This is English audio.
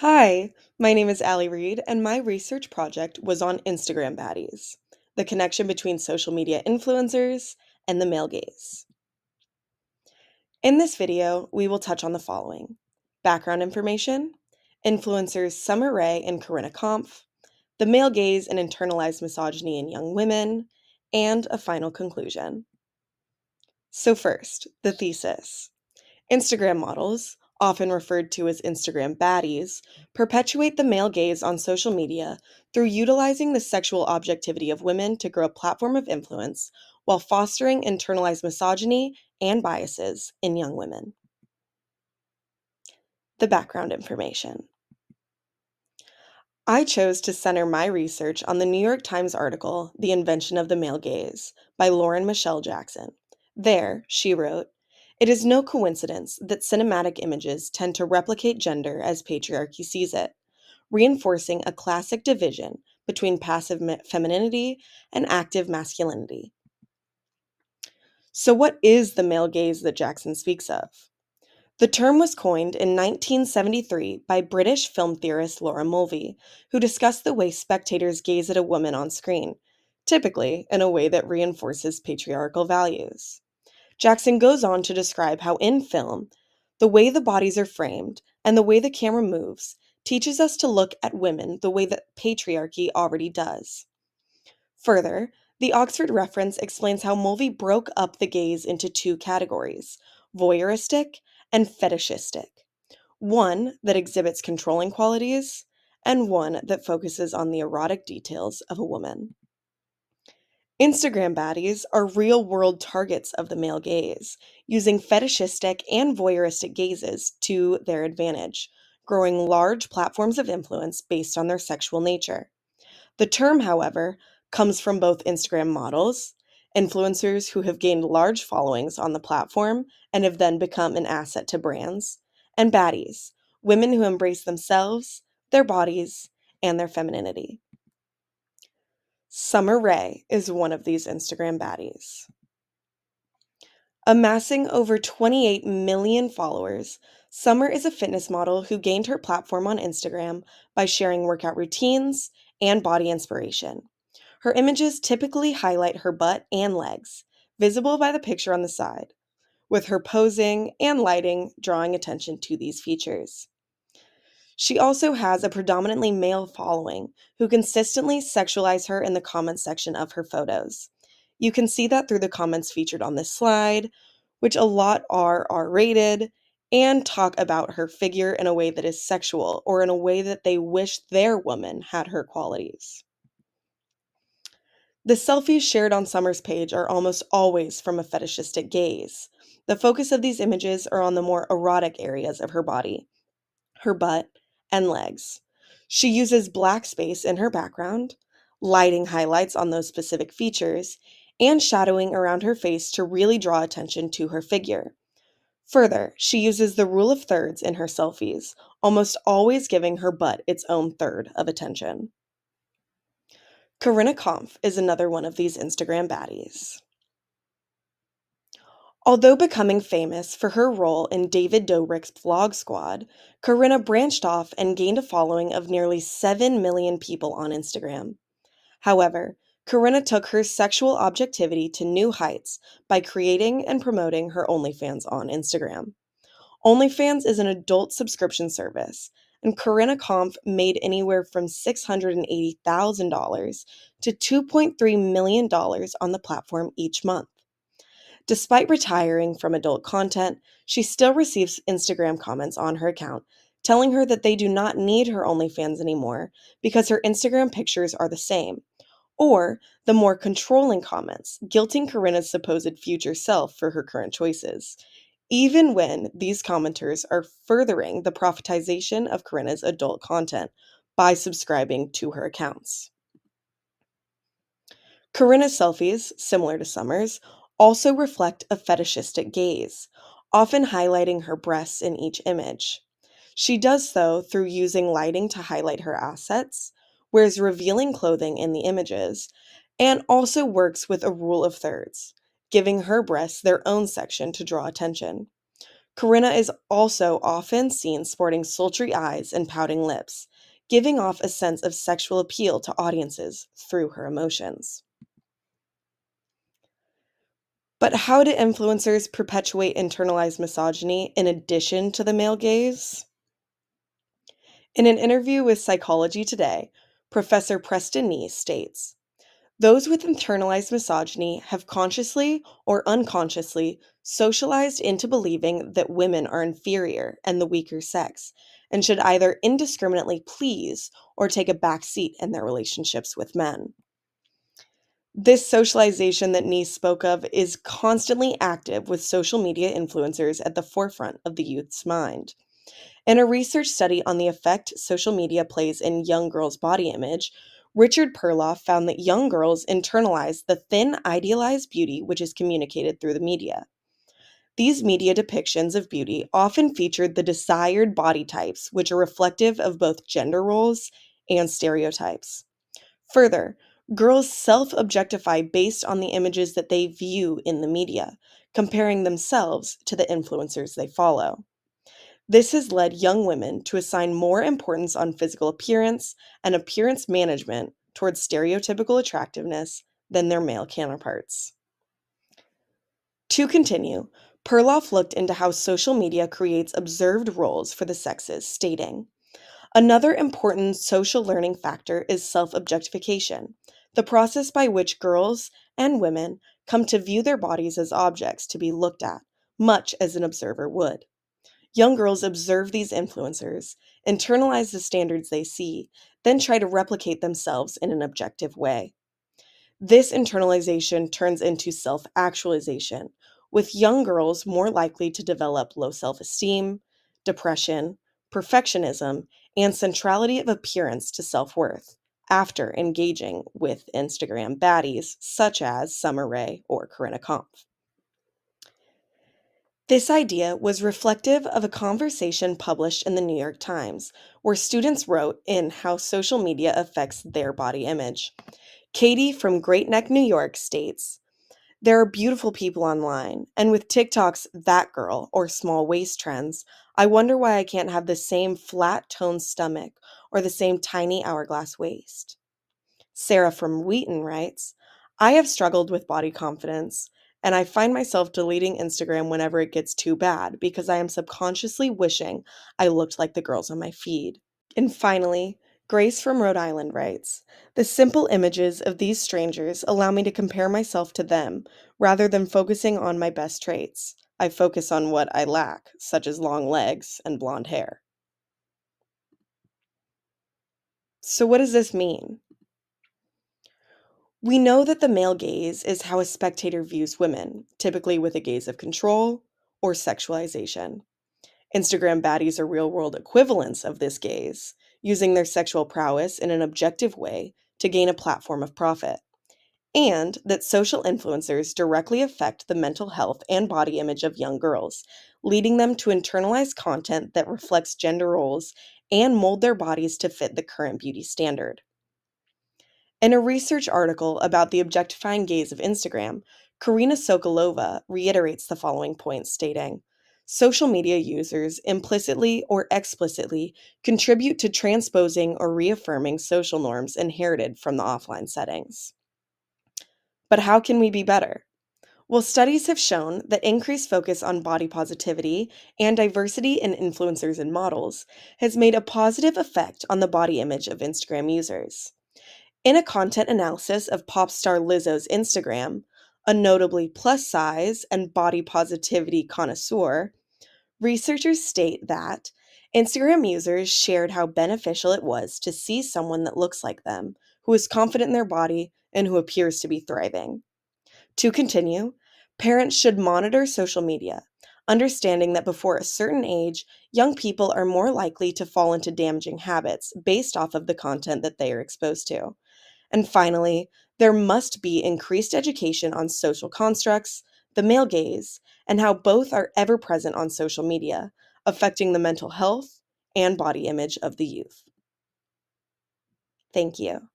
Hi, my name is Allie Reed, and my research project was on Instagram baddies, the connection between social media influencers and the male gaze. In this video, we will touch on the following: background information, influencers Summer Rae and Corinna Kampf, the male gaze and internalized misogyny in young women, and a final conclusion. So, first, the thesis. Instagram models, often referred to as Instagram baddies, perpetuate the male gaze on social media through utilizing the sexual objectivity of women to grow a platform of influence while fostering internalized misogyny and biases in young women. The background information. I chose to center my research on the New York Times article, The Invention of the Male Gaze, by Lauren Michelle Jackson. There, she wrote, "It is no coincidence that cinematic images tend to replicate gender as patriarchy sees it, reinforcing a classic division between passive femininity and active masculinity." So, what is the male gaze that Jackson speaks of? The term was coined in 1973 by British film theorist Laura Mulvey, who discussed the way spectators gaze at a woman on screen, typically in a way that reinforces patriarchal values. Jackson goes on to describe how in film, the way the bodies are framed and the way the camera moves teaches us to look at women the way that patriarchy already does. Further, the Oxford reference explains how Mulvey broke up the gaze into two categories: voyeuristic and fetishistic. One that exhibits controlling qualities, and one that focuses on the erotic details of a woman. Instagram baddies are real world targets of the male gaze, using fetishistic and voyeuristic gazes to their advantage, growing large platforms of influence based on their sexual nature. The term, however, comes from both Instagram models, influencers who have gained large followings on the platform and have then become an asset to brands, and baddies, women who embrace themselves, their bodies, and their femininity. Summer Rae is one of these Instagram baddies. Amassing over 28 million followers, Summer is a fitness model who gained her platform on Instagram by sharing workout routines and body inspiration. Her images typically highlight her butt and legs, visible by the picture on the side, with her posing and lighting drawing attention to these features. She also has a predominantly male following who consistently sexualize her in the comments section of her photos. You can see that through the comments featured on this slide, which a lot are R-rated and talk about her figure in a way that is sexual or in a way that they wish their woman had her qualities. The selfies shared on Summer's page are almost always from a fetishistic gaze. The focus of these images are on the more erotic areas of her body, her butt, and legs. She uses black space in her background, lighting highlights on those specific features, and shadowing around her face to really draw attention to her figure. Further, she uses the rule of thirds in her selfies, almost always giving her butt its own third of attention. Corinna Kampf is another one of these Instagram baddies. Although becoming famous for her role in David Dobrik's Vlog Squad, Corinna branched off and gained a following of nearly 7 million people on Instagram. However, Corinna took her sexual objectivity to new heights by creating and promoting her OnlyFans on Instagram. OnlyFans is an adult subscription service, and Corinna Kampf made anywhere from $680,000 to $2.3 million on the platform each month. Despite retiring from adult content, she still receives Instagram comments on her account telling her that they do not need her OnlyFans anymore because her Instagram pictures are the same, or the more controlling comments, guilting Corinna's supposed future self for her current choices, even when these commenters are furthering the profitization of Corinna's adult content by subscribing to her accounts. Corinna's selfies, similar to Summer's, also reflect a fetishistic gaze, often highlighting her breasts in each image. She does so through using lighting to highlight her assets, wears revealing clothing in the images, and also works with a rule of thirds, giving her breasts their own section to draw attention. Corinna is also often seen sporting sultry eyes and pouting lips, giving off a sense of sexual appeal to audiences through her emotions. But how do influencers perpetuate internalized misogyny in addition to the male gaze? In an interview with Psychology Today, Professor Preston Nee states, those with internalized misogyny have consciously or unconsciously socialized into believing that women are inferior and the weaker sex, and should either indiscriminately please or take a back seat in their relationships with men. This socialization that Nee spoke of is constantly active with social media influencers at the forefront of the youth's mind. In a research study on the effect social media plays in young girls' body image, Richard Perloff found that young girls internalize the thin, idealized beauty which is communicated through the media. These media depictions of beauty often featured the desired body types, which are reflective of both gender roles and stereotypes. Further, girls self objectify based on the images that they view in the media, comparing themselves to the influencers they follow. This has led young women to assign more importance on physical appearance and appearance management towards stereotypical attractiveness than their male counterparts. To continue, Perloff looked into how social media creates observed roles for the sexes, stating, another important social learning factor is self objectification, the process by which girls and women come to view their bodies as objects to be looked at, much as an observer would. Young girls observe these influencers, internalize the standards they see, then try to replicate themselves in an objective way. This internalization turns into self actualization, with young girls more likely to develop low self esteem, depression, perfectionism, and centrality of appearance to self worth after engaging with Instagram baddies such as Summer Rae or Corinna Kampf. This idea was reflective of a conversation published in the New York Times, where students wrote in how social media affects their body image. Katie from Great Neck, New York states, there are beautiful people online, and with TikTok's that girl or small waist trends, I wonder why I can't have the same flat toned stomach or the same tiny hourglass waist. Sarah from Wheaton writes, I have struggled with body confidence, and I find myself deleting Instagram whenever it gets too bad because I am subconsciously wishing I looked like the girls on my feed. And finally, Grace from Rhode Island writes, the simple images of these strangers allow me to compare myself to them rather than focusing on my best traits. I focus on what I lack, such as long legs and blonde hair. So, what does this mean? We know that the male gaze is how a spectator views women, typically with a gaze of control or sexualization. Instagram baddies are real world equivalents of this gaze, using their sexual prowess in an objective way to gain a platform of profit. And that social influencers directly affect the mental health and body image of young girls, leading them to internalize content that reflects gender roles and mold their bodies to fit the current beauty standard. In a research article about the objectifying gaze of Instagram, Karina Sokolova reiterates the following points, stating, social media users implicitly or explicitly contribute to transposing or reaffirming social norms inherited from the offline settings. But how can we be better? Well, studies have shown that increased focus on body positivity and diversity in influencers and models has made a positive effect on the body image of Instagram users. In a content analysis of pop star Lizzo's Instagram, a notably plus size and body positivity connoisseur, researchers state that Instagram users shared how beneficial it was to see someone that looks like them, who is confident in their body, and who appears to be thriving. To continue, parents should monitor social media, understanding that before a certain age, young people are more likely to fall into damaging habits based off of the content that they are exposed to. And finally, there must be increased education on social constructs, the male gaze, and how both are ever present on social media, affecting the mental health and body image of the youth. Thank you.